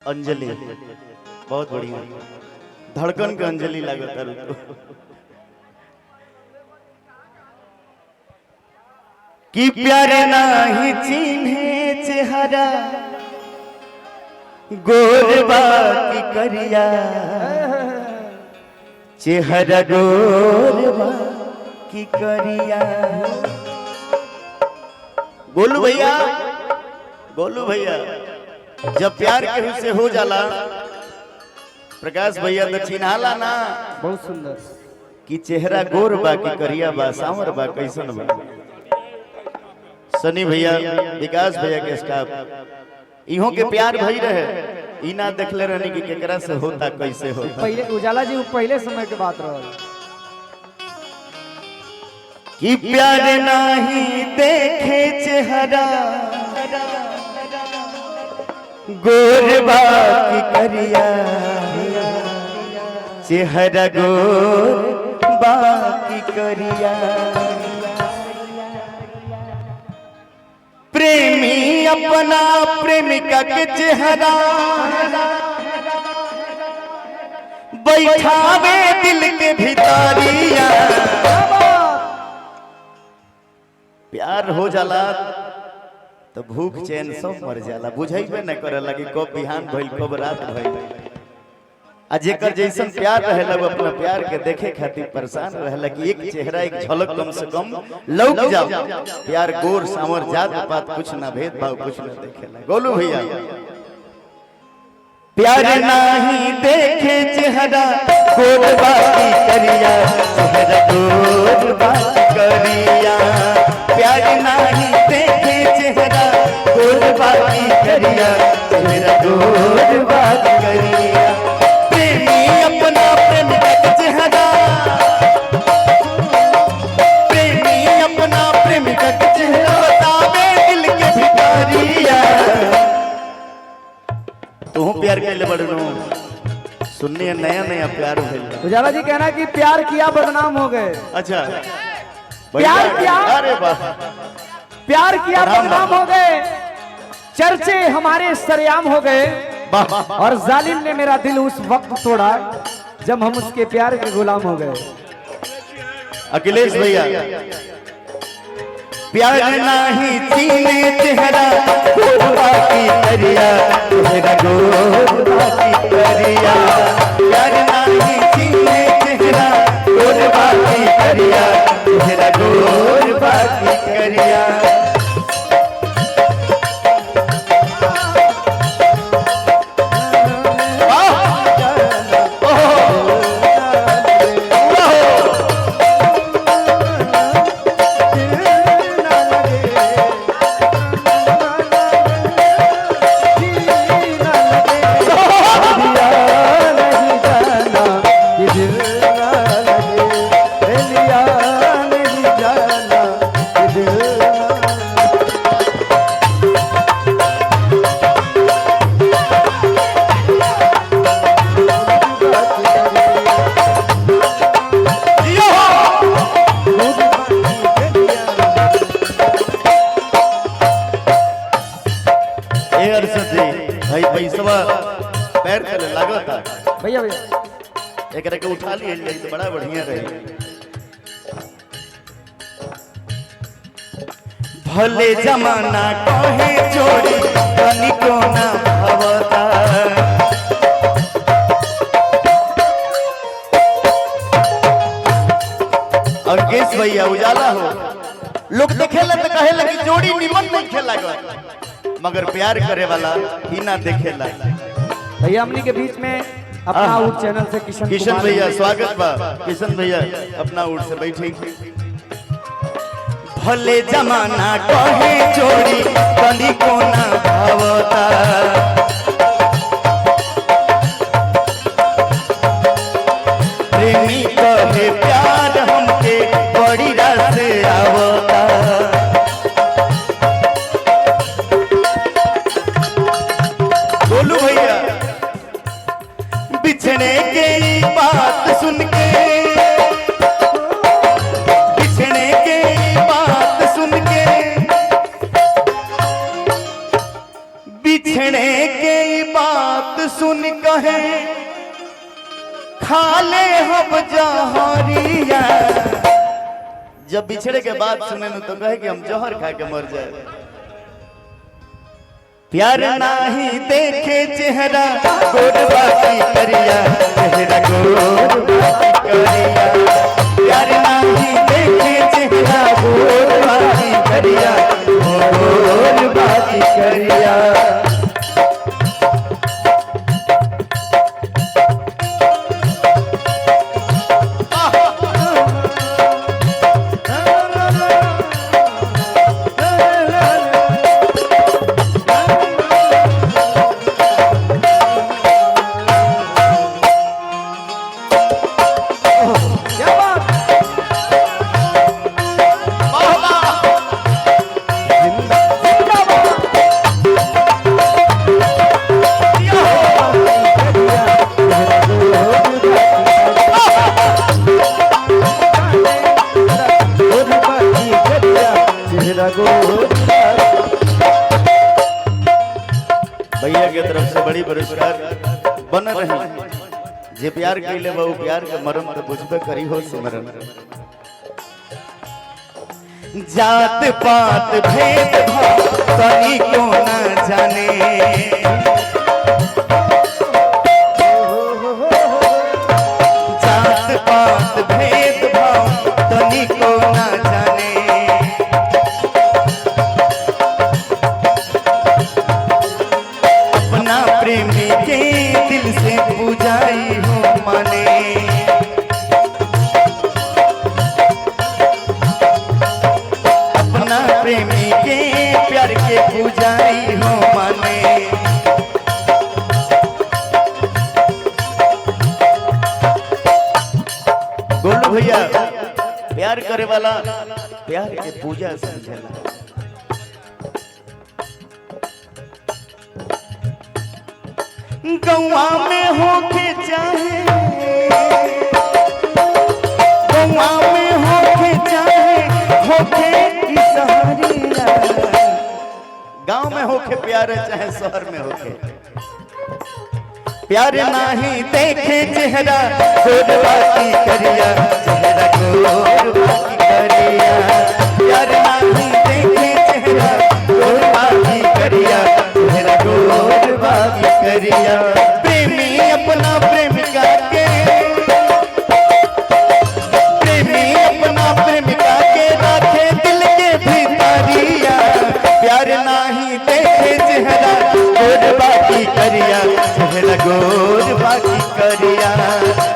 अंजलि बहुत बढ़िया धड़कन के अंजलि लागत तो कि प्यारे नाही चिन्हे चेहरा गोरबा की करिया चेहरा गोरबा की करिया। गोलू भैया जब प्यार केहू से हो जाला प्रकाश भैया तो चिन्हाला ना बहुत सुंदर कि चेहरा गोर बा की करिया बा सांवर बा कैसन बा। सनी भैया विकास भैया के स्टाफ इहों के प्यार भई रहे ई ना देखले रहनी कि केकरा से होता कैसे होता। पहले उजाला जी पहले समय के बात रहा कि प्यार नहीं देखे चेहरा गोरबा की करिया चेहरा गोरबा की करिया। प्रेमी अपना प्रेमिका के चेहरा बैठावे दिल के भितरिया। प्यार हो जाला तो भूख चैन सब मर जाला बुझेबे न करे लगी कब बिहान भइल कब रात भइल। आ जेकर जैसन प्यार रहेला वो अपना प्यार के देखे खातिर परेशान रहेला कि एक चेहरा एक झलक कम से कम लौक जाओ। प्यार गोर सांवर जात पात कुछ ना भेदभाव कुछ ना देखेला। गोलू भैया प्यार नहीं देखे चेहरा गोरबा की करिया चेहरा गोरबा की करिया। प्यार नहीं देखे चेहरा गोरबा की करिया चेहरा गोरबा की करिया। प्रेमी अपना प्रेमिका का चेहरा प्रेमी अपना प्रेमिका का चेहरा बतावे दिल के भितरिया। तू प्यार कैले बड़नो सुनने नया नया प्यार भइल। उजाला जी कहना कि प्यार किया बदनाम हो गए। अच्छा प्यार किया अरे वाह प्यार किया बदनाम हो गए चर्चे हमारे सरेआम हो गए और जालिम ने मेरा दिल उस वक्त तोड़ा जब हम उसके प्यार के गुलाम हो गए। अखिलेश भैया प्यार नहीं चीने चेहरा गोरबा की करिया चेहरा गोरबा की करिया। प्यार नहीं चीने चेहरा गोरबा की करिया चेहरा गोरबा की करिया। भाई पैसवा पैर चले लागता भैया एक के उठा लिए तो बड़ा बढ़िया रहे। भले जमाना कहे जोड़ी तनिको ना भवता अंकेश भैया उजाला हो लोग देखेला तो कहेला कि जोड़ी निमन नहीं खेला मगर प्यार करे वाला ही ना देखेला। भैया हमनी के बीच में अपना उठ चैनल से किशन भैया स्वागत बा। किशन भैया अपना उठ से बैठे। भले जमाना कहे जोड़ी तनिको ना भावता प्रेमी कहे प्यार हमके बड़ी रात से आवता। गोलू भैया बिछड़े के बात सुन के बिछड़े के बात सुन के बिछड़े के बात सुन कहे खा ले हम जहरिया। जब बिछड़े के बाद सुने न तो कहे कि हम जहर खा के मर जाए। प्यार नाही देखे चेहरा गोरबा की करिया, चेहरा गोरबा की करिया। प्यार नाही देखे चेहरा गोरबा की करिया, गोरबा की करिया। भैया के तरफ से बड़ी पुरस्कार बन रही। जे प्यार कैले बहु प्यार के मरम तो बुझबे करी हो सिमरन। जात पात भेद भाव तनी क्यों न जाने, जात पात भेद भाव तनी क्यों न जाने। अपना प्रेमी के दिल से पूजाई हो माने, अपना प्रेमी के प्यार के पूजाई हो माने। गोलू भैया प्यार करे वाला प्यार के पूजा समझेला। गौआ में होके चाहे, गौआ में होके चाहे होके की सहरिया। गांव में होके प्यार चाहे शहर में होके प्यार नाही देखे चेहरा गोरबा की करिया, चेहरा गोरबा की करिया। प्यार नाही देखे चेहरा गोरबा की करिया, चेहरा गोरबा की करिया। प्रेमी अपना प्रेमिका के, प्रेमी अपना प्रेमिका के राखे दिल के भीतरिया। प्यार नाही देखे चेहरा गोरबा की करिया, चेहरा गोरबा की करिया।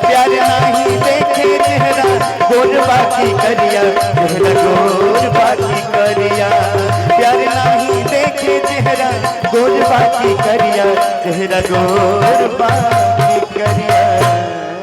प्यार नाही देखे चेहरा गोरबा की करिया, चेहरा गोरबा की करिया। प्यार नाही देखे चेहरा गोरबा की करिया, चेहरा गोरबा की करिया।